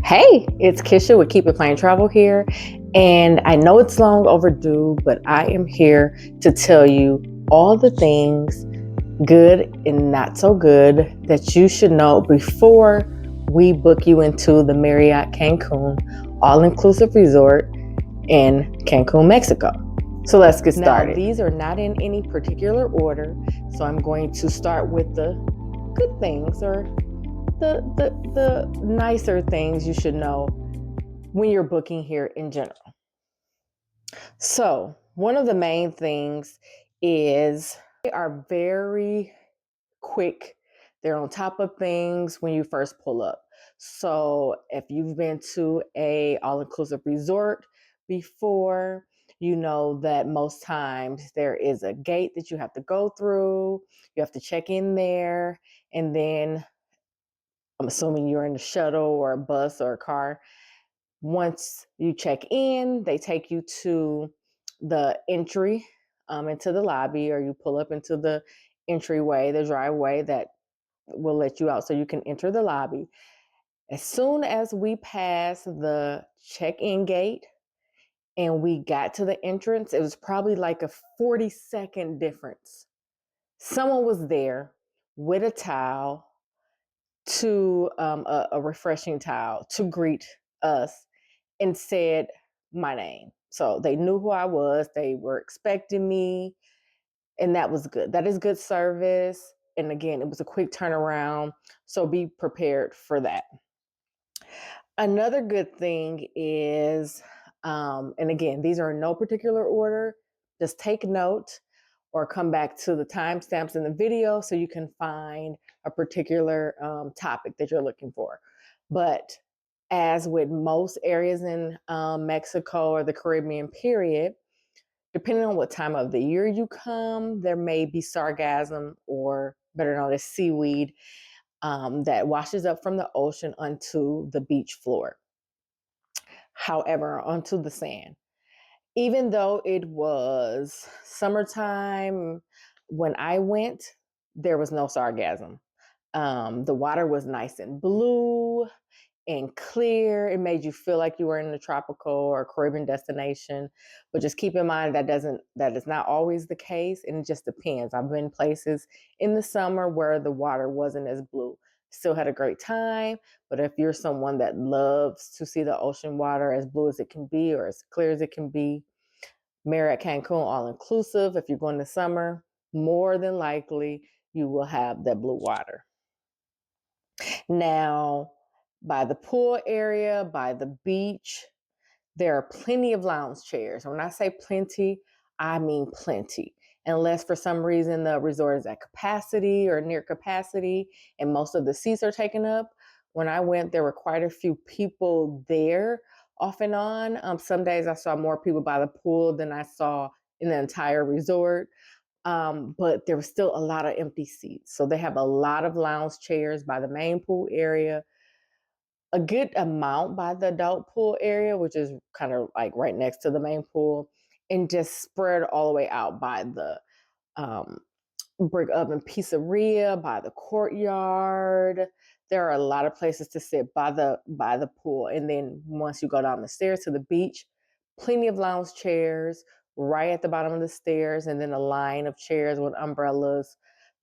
Hey, it's Kisha with Keep It Plain Travel here. And I know it's long overdue, but I am here to tell you all the things, good and not so good, that you should know before we book you into the Marriott Cancun All-inclusive Resort in Cancun, Mexico. So let's get started. Now, these are not in any particular order, so I'm going to start with the good things or the nicer things you should know when you're booking here in general. So one of the main things is they are very quick. They're on top of things when you first pull up. So if you've been to a all-inclusive resort before, you know that most times there is a gate that you have to go through. You have to check in there, and then I'm assuming you're in a shuttle or a bus or a car. Once you check in, they take you to the entry into the lobby, or you pull up into the entryway, the driveway that will let you out so you can enter the lobby. As soon as we passed the check-in gate and we got to the entrance, it was probably like a 40-second difference. Someone was there with a towel, a refreshing towel, to greet us and said my name. So they knew who I was. They were expecting me, and that was good. That is good service. And again, it was a quick turnaround. So be prepared for that. Another good thing is, and again, these are in no particular order. Just take note or come back to the timestamps in the video so you can find a particular topic that you're looking for. But as with most areas in Mexico or the Caribbean period, depending on what time of the year you come, there may be sargassum, or better known as seaweed, that washes up from the ocean onto the beach floor. However, onto the sand. Even though it was summertime when I went, there was no sargassum. The water was nice and blue and clear. It made you feel like you were in a tropical or Caribbean destination. But just keep in mind that is not always the case, and it just depends. I've been places in the summer where the water wasn't as blue. Still had a great time, but if you're someone that loves to see the ocean water as blue as it can be or as clear as it can be, Marriott Cancun All-inclusive, if you're going to summer, more than likely you will have that blue water. Now, by the pool area, by the beach, there are plenty of lounge chairs. When I say plenty, I mean plenty. Unless for some reason the resort is at capacity or near capacity and most of the seats are taken up. When I went, there were quite a few people there off and on. Some days I saw more people by the pool than I saw in the entire resort. But there was still a lot of empty seats. So they have a lot of lounge chairs by the main pool area, a good amount by the adult pool area, which is kind of like right next to the main pool, and just spread all the way out by the brick oven pizzeria, by the courtyard. There are a lot of places to sit by the pool. And then once you go down the stairs to the beach, plenty of lounge chairs right at the bottom of the stairs, and then a line of chairs with umbrellas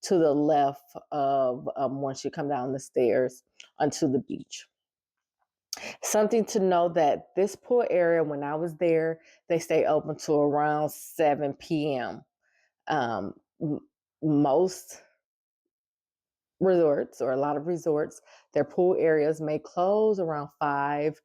to the left of once you come down the stairs onto the beach. Something to know that this pool area, when I was there, they stay open to around 7 p.m. Um, Most resorts, or a lot of resorts, their pool areas may close around 5.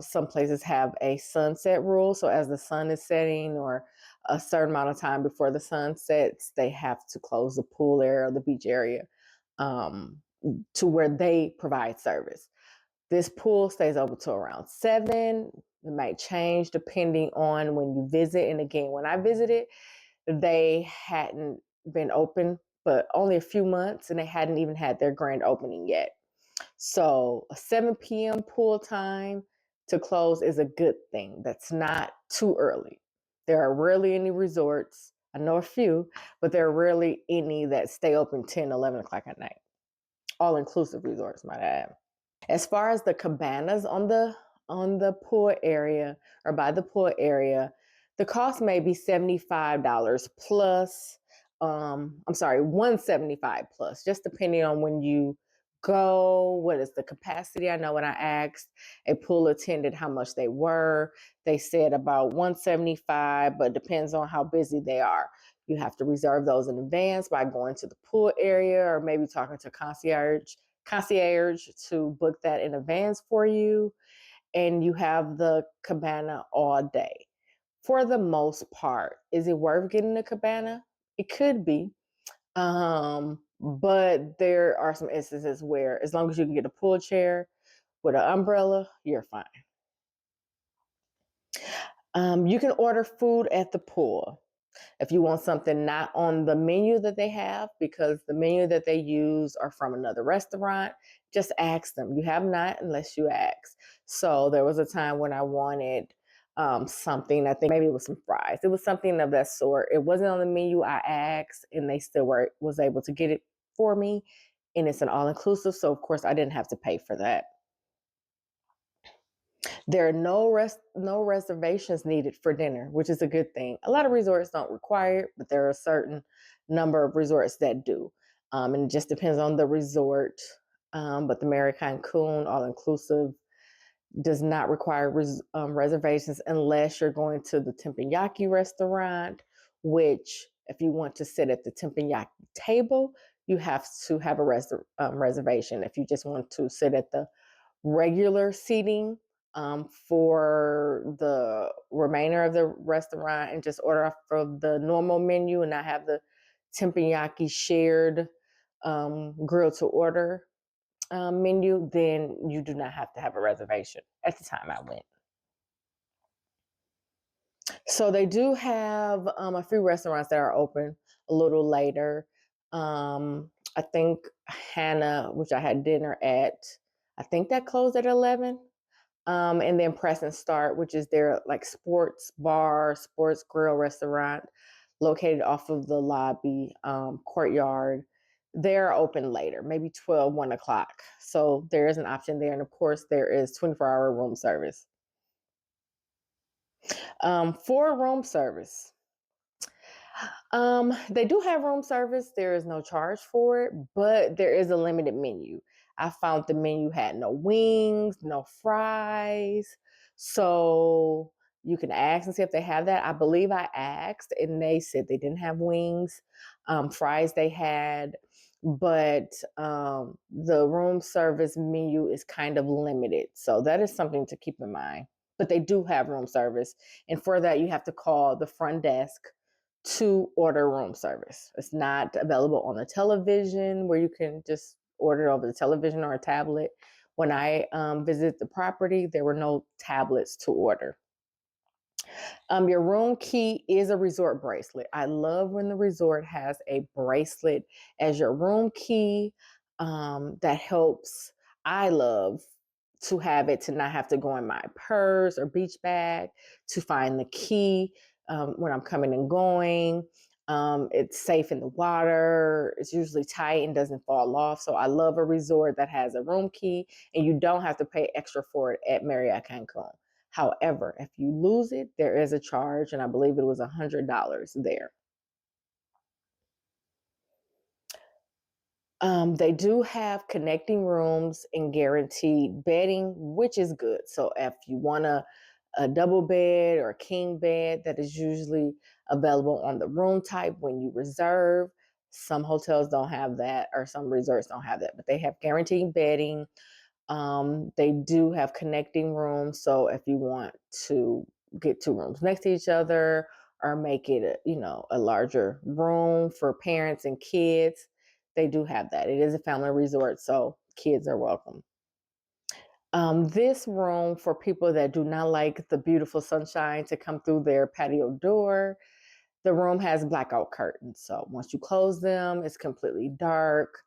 Some places have a sunset rule. So as the sun is setting, or a certain amount of time before the sun sets, they have to close the pool area or the beach area um, to where they provide service. This pool stays open till around 7. It might change depending on when you visit. And again, when I visited, they hadn't been open but only a few months, and they hadn't even had their grand opening yet. So a 7 p.m. pool time to close is a good thing. That's not too early. There are rarely any resorts, I know a few, but there are rarely any that stay open 10, 11 o'clock at night. All-inclusive resorts, might I add. As far as the cabanas on the pool area or by the pool area, the cost may be $75 plus. I'm sorry, 175 plus, just depending on when you go. What is the capacity? I know when I asked a pool attendant how much they were, they said about 175, but depends on how busy they are. You have to reserve those in advance by going to the pool area or maybe talking to concierge to book that in advance for you. And you have the cabana all day. For the most part, is it worth getting a cabana? It could be. But there are some instances where, as long as you can get a pool chair with an umbrella, you're fine. You can order food at the pool. If you want something not on the menu that they have, because the menu that they use are from another restaurant, just ask them. You have not unless you ask. So there was a time when I wanted something, I think maybe it was some fries. It was something of that sort. It wasn't on the menu. I asked and they still was able to get it for me. And it's an all-inclusive. So of course I didn't have to pay for that. There are no reservations needed for dinner, which is a good thing. A lot of resorts don't require it, but there are a certain number of resorts that do. And it just depends on the resort. But the Marriott Cancun All-inclusive does not require reservations unless you're going to the teppanyaki restaurant, which if you want to sit at the teppanyaki table, you have to have a reservation. If you just want to sit at the regular seating for the remainder of the restaurant and just order off of the normal menu and not have the teppanyaki shared grill to order menu, then you do not have to have a reservation. At the time I went. So they do have a few restaurants that are open a little later. I think Hannah, which I had dinner at, I think that closed at 11. And then Press and Start, which is their like sports bar, sports grill restaurant located off of the lobby courtyard. They're open later, maybe 12, 1 o'clock. So there is an option there. And of course, there is 24-hour room service. For room service, they do have room service. There is no charge for it, but there is a limited menu. I found the menu had no wings, no fries. So you can ask and see if they have that. I believe I asked and they said they didn't have wings. Fries they had, but the room service menu is kind of limited. So that is something to keep in mind. But they do have room service. And for that, you have to call the front desk to order room service. It's not available on the television where you can just order it over the television or a tablet. When I visited the property, there were no tablets to order. Your room key is a resort bracelet. I love when the resort has a bracelet as your room key. That helps. I love to have it to not have to go in my purse or beach bag to find the key when I'm coming and going. It's safe in the water. It's usually tight and doesn't fall off. So I love a resort that has a room key and you don't have to pay extra for it at Marriott Cancun. However, if you lose it, there is a charge, and I believe it was $100 there. They do have connecting rooms and guaranteed bedding, which is good. So if you want a double bed or a king bed, that is usually available on the room type when you reserve. Some hotels don't have that, or some resorts don't have that, but they have guaranteed bedding. They do have connecting rooms. So if you want to get two rooms next to each other or make it, a larger room for parents and kids, they do have that. It is a family resort, so kids are welcome. This room for people that do not like the beautiful sunshine to come through their patio door, the room has blackout curtains. So once you close them, it's completely dark.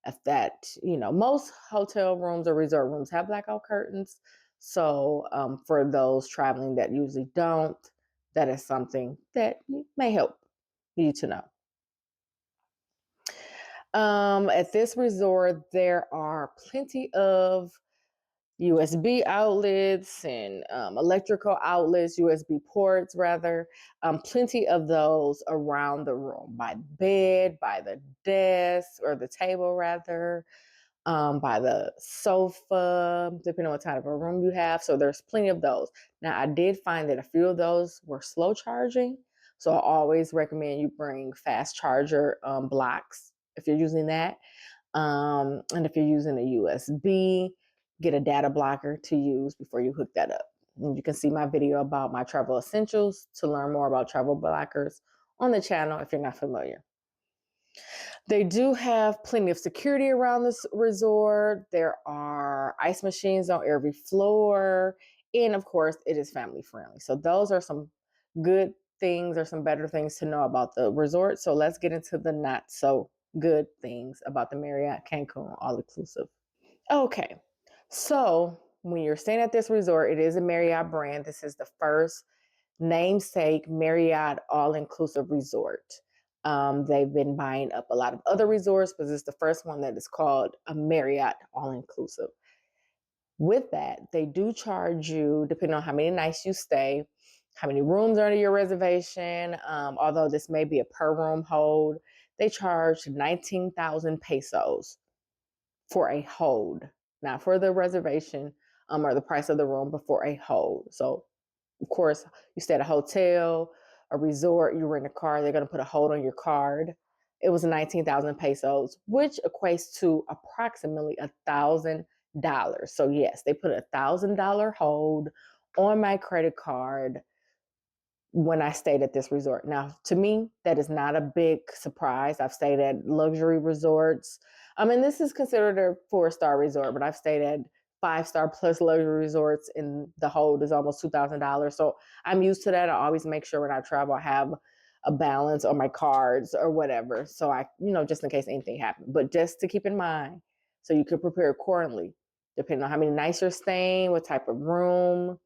If that, most hotel rooms or resort rooms have blackout curtains. So for those traveling that usually don't, that is something that may help you to know. At this resort, there are plenty of USB outlets and electrical outlets, USB ports rather. Plenty of those around the room, by the bed, by the desk or the table rather, by the sofa, depending on what type of a room you have. So there's plenty of those. Now, I did find that a few of those were slow charging. So I always recommend you bring fast charger blocks if you're using that. And if you're using a USB, get a data blocker to use before you hook that up. And you can see my video about my travel essentials to learn more about travel blockers on the channel if you're not familiar. They do have plenty of security around this resort. There are ice machines on every floor. And of course, it is family friendly. So those are some good things or some better things to know about the resort. So let's get into the not so good things about the Marriott Cancun All-inclusive. Okay, so when you're staying at this resort, it is a Marriott brand. This is the first namesake Marriott All-inclusive resort. They've been buying up a lot of other resorts, but this is the first one that is called a Marriott All-inclusive. With that, they do charge you, depending on how many nights you stay, how many rooms are under your reservation. Although this may be a per room hold, they charge 19,000 pesos for a hold, not for the reservation or the price of the room, but for a hold. So, of course, you stay at a hotel, a resort, you rent a car, they're going to put a hold on your card. It was 19,000 pesos, which equates to approximately $1,000. So, yes, they put $1,000 hold on my credit card when I stayed at this resort. Now, to me, that is not a big surprise. I've stayed at luxury resorts. I mean, this is considered a 4-star resort, but I've stayed at 5-star plus luxury resorts, and the hold is almost $2,000. So I'm used to that. I always make sure when I travel, I have a balance on my cards or whatever. So just in case anything happens. But just to keep in mind, so you could prepare accordingly, depending on how many nights you're staying, what type of room,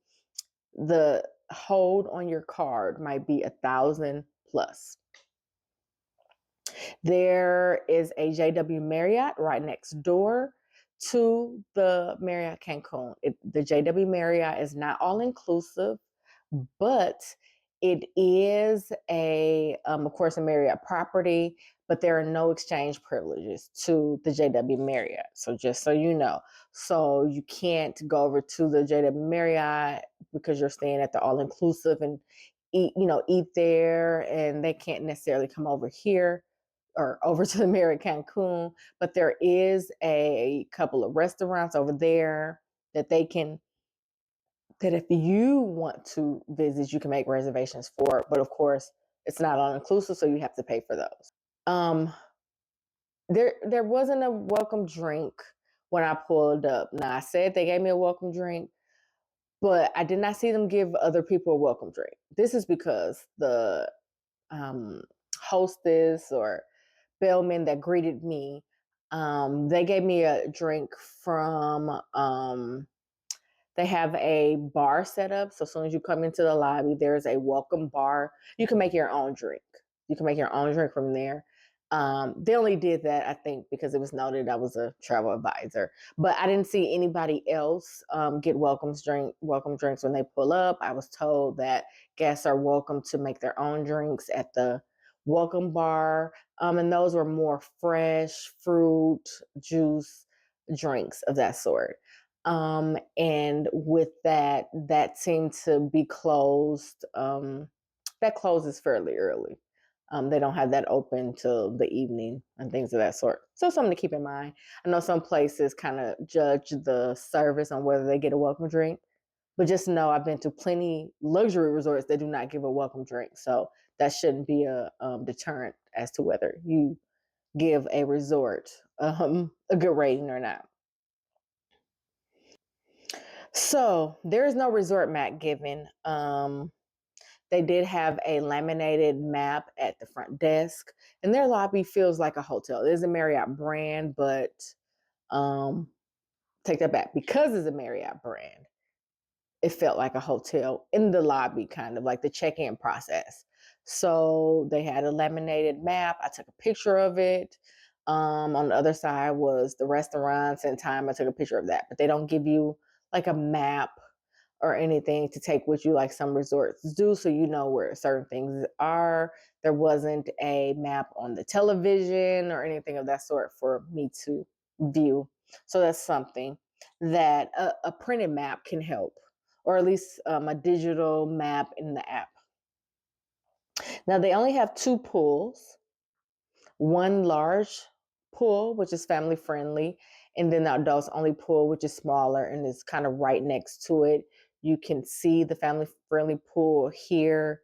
the hold on your card might be 1,000 plus. There is a JW Marriott right next door to the Marriott Cancun. The JW Marriott is not all inclusive, but it is of course, a Marriott property, but there are no exchange privileges to the JW Marriott. So just so you know, so you can't go over to the JW Marriott because you're staying at the all inclusive and eat there, and they can't necessarily come over here or over to the Marriott Cancun. But there is a couple of restaurants over there that if you want to visit, you can make reservations for. But of course, it's not all inclusive, so you have to pay for those. There wasn't a welcome drink when I pulled up. Now, I said they gave me a welcome drink, but I did not see them give other people a welcome drink. This is because the hostess or bellman that greeted me, they gave me a drink from they have a bar set up. So as soon as you come into the lobby, there's a welcome bar. You can make your own drink. You can make your own drink from there. They only did that, I think, because it was noted I was a travel advisor. But I didn't see anybody else get welcome drinks when they pull up. I was told that guests are welcome to make their own drinks at the welcome bar. And those were more fresh fruit, juice drinks of that sort. And with that seemed to be closed. That closes fairly early. They don't have that open till the evening and things of that sort. So something to keep in mind. I know some places kind of judge the service on whether they get a welcome drink, but just know I've been to plenty luxury resorts that do not give a welcome drink. So that shouldn't be a deterrent as to whether you give a resort a good rating or not. So there is no resort map given. They did have a laminated map at the front desk, and their lobby feels like a hotel. It is a Marriott brand, but take that back. Because it's a Marriott brand, it felt like a hotel in the lobby, kind of like the check-in process. So they had a laminated map. I took a picture of it. On the other side was the restaurants and time. I took a picture of that, but they don't give you like a map or anything to take with you like some resorts do, so you know where certain things are. There wasn't a map on the television or anything of that sort for me to view. So that's something that a printed map can help, or at least a digital map in the app. Now they only have 2 pools, one large pool, which is family friendly, and then the adults only pool, which is smaller and is kind of right next to it. You can see the family friendly pool, hear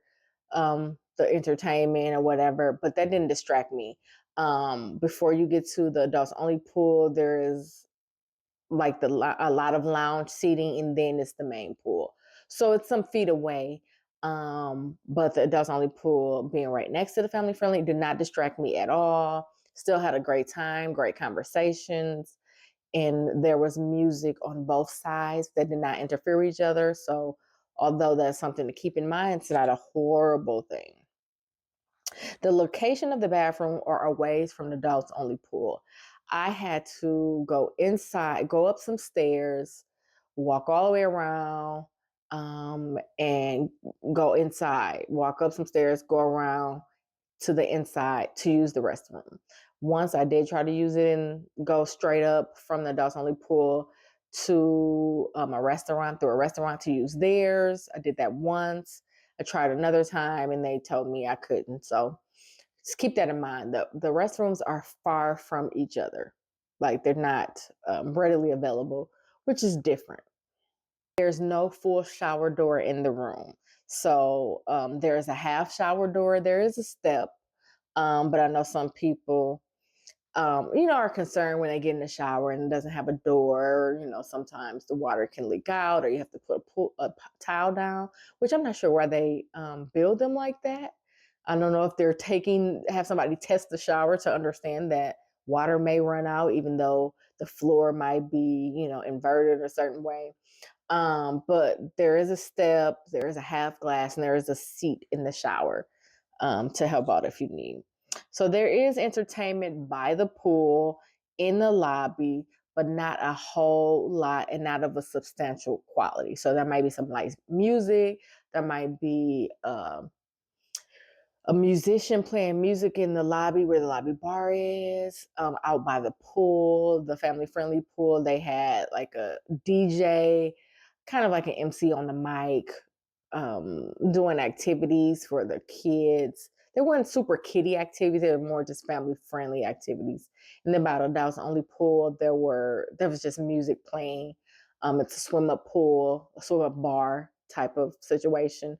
the entertainment or whatever, but that didn't distract me. Before you get to the adults only pool, there is like a lot of lounge seating, and then it's the main pool. So it's some feet away. But the adults only pool being right next to the family friendly did not distract me at all. Still had a great time, great conversations, and there was music on both sides that did not interfere with each other. So although that's something to keep in mind, it's not a horrible thing. The location of the bathroom are away from the adults only pool. I had to go inside, go up some stairs, walk all the way around, and go inside, walk up some stairs, go around to the inside to use the restroom. Once I did try to use it and go straight up from the adults only pool to a restaurant, through a restaurant to use theirs. I did that once. I tried another time and they told me I couldn't. So just keep that in mind. The restrooms are far from each other. Like they're not readily available, which is different. There's no full shower door in the room. So there's a half shower door. There is a step. But I know some people, are concerned when they get in the shower and it doesn't have a door. Sometimes the water can leak out, or you have to put a towel down, which I'm not sure why they build them like that. I don't know if they're have somebody test the shower to understand that water may run out, even though the floor might be, inverted a certain way. But there is a step, there is a half glass, and there is a seat in the shower to help out if you need. So there is entertainment by the pool in the lobby, but not a whole lot and not of a substantial quality. So there might be some light music. There might be a musician playing music in the lobby where the lobby bar is. Out by the pool, the family friendly pool, they had like a DJ, kind of like an MC on the mic, doing activities for the kids. They weren't super kiddie activities, they were more just family friendly activities. And then by the adults only pool, there was just music playing. It's a swim up pool, a swim up bar type of situation.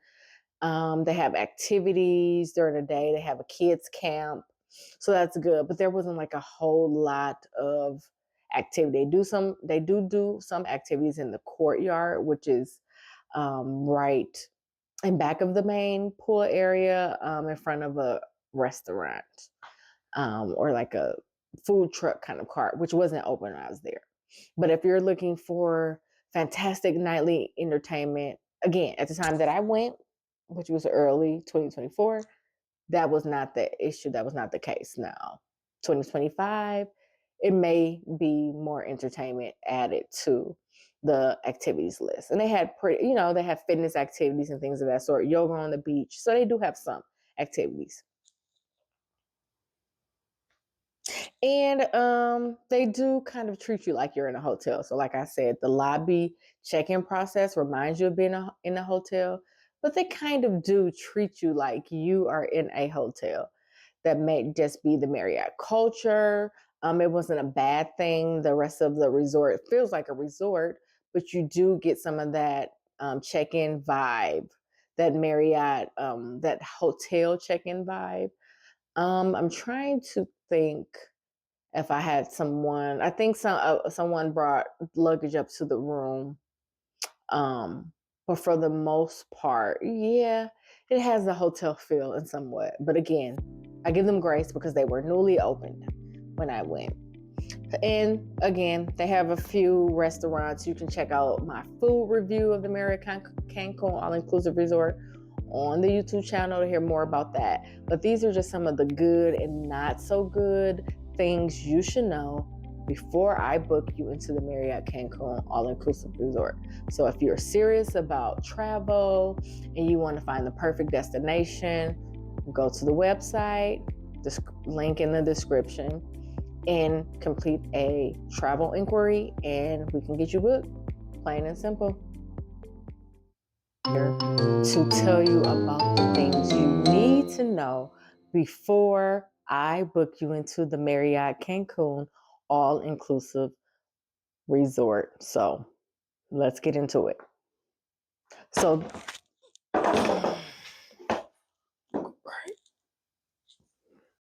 They have activities during the day. They have a kids camp. So that's good. But there wasn't like a whole lot of activity. They do some activities in the courtyard, which is right in back of the main pool area, in front of a restaurant, or like a food truck kind of cart, which wasn't open when I was there. But if you're looking for fantastic nightly entertainment, again, at the time that I went, which was early 2024, that was not the issue. That was not the case. Now, 2025, it may be more entertainment added to the activities list. And they had they have fitness activities and things of that sort, yoga on the beach. So they do have some activities. And they do kind of treat you like you're in a hotel. So like I said, the lobby check-in process reminds you of being in a hotel, but they kind of do treat you like you are in a hotel. That may just be the Marriott culture. It wasn't a bad thing. The rest of the resort feels like a resort, but you do get some of that check-in vibe, that Marriott, that hotel check-in vibe. I'm trying to think if I had someone. I think someone brought luggage up to the room. But for the most part, yeah, it has the hotel feel in somewhat. But again, I give them grace because they were newly opened when I went. And again, they have a few restaurants. You can check out my food review of the Marriott Cancun All-inclusive Resort on the YouTube channel to hear more about that. But these are just some of the good and not so good things you should know before I book you into the Marriott Cancun All-inclusive resort. So if you're serious about travel and you want to find the perfect destination, go to the website, this link in the description, and complete a travel inquiry, and we can get you booked. Plain and simple. Here to tell you about the things you need to know before I book you into the Marriott Cancun All-inclusive resort. So let's get into it. So